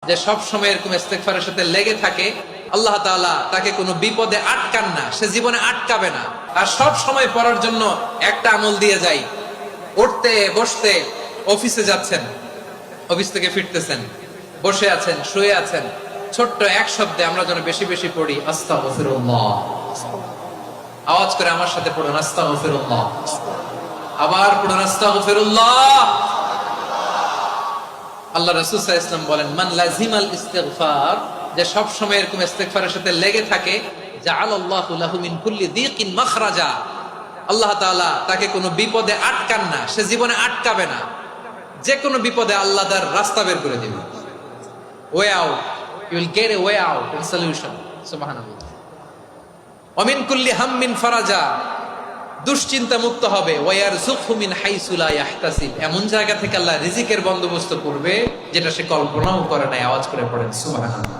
যে সব সময় এরকম ইস্তেগফারের সাথে লেগে থাকে, আল্লাহ তাআলা তাকে কোনো বিপদে আটকান না, সে জীবনে আটকাবে না। আর সব সময় পড়ার জন্য একটা আমল দিয়ে যাই, উঠতে বসতে, অফিসে যাচ্ছেন, অফিস থেকে ফিরতেছেন, বসে আছেন, শুয়ে আছেন, ছোট্ট এক শব্দে আমরা যেন বেশি বেশি পড়ি আস্তাগফিরুল্লাহ। আওয়াজ করে আমার সাথে পড়ুন আস্তাগফিরুল্লাহ, আবার পড়ুন আস্তাগফিরুল্লাহ। আল্লাহ রাসূল সাল্লাল্লাহু আলাইহি ওয়াসাল্লাম বলেন, মান লাজিমাল ইস্তিগফার, যে সব সময় এরকম ইস্তিগফারের সাথে লেগে থাকে, জাআলাল্লাহু লাহু মিন কুল্লি যিকিন মাখরাজা, আল্লাহ তাআলা তাকে কোনো বিপদে আটকান না, সে জীবনে আটকাবে না। যে কোনো বিপদে আল্লাহ তার রাস্তা বের করে দিবেন, way out, you will get a way out and solution. সুবহানাল্লাহ। ওয়া মিন কুল্লি হাম্মিন ফারাজা, দুশ্চিন্তা মুক্ত হবে। ওয়ায়ারযুকহু মিন হাইসু লা ইয়াহতাসিব, এমন জায়গা থেকে আল্লাহ রিজিকের বন্দোবস্ত করবে যেটা সে কল্পনাও করে নাই। আওয়াজ করে পড়েন সুবহানাল্লাহ।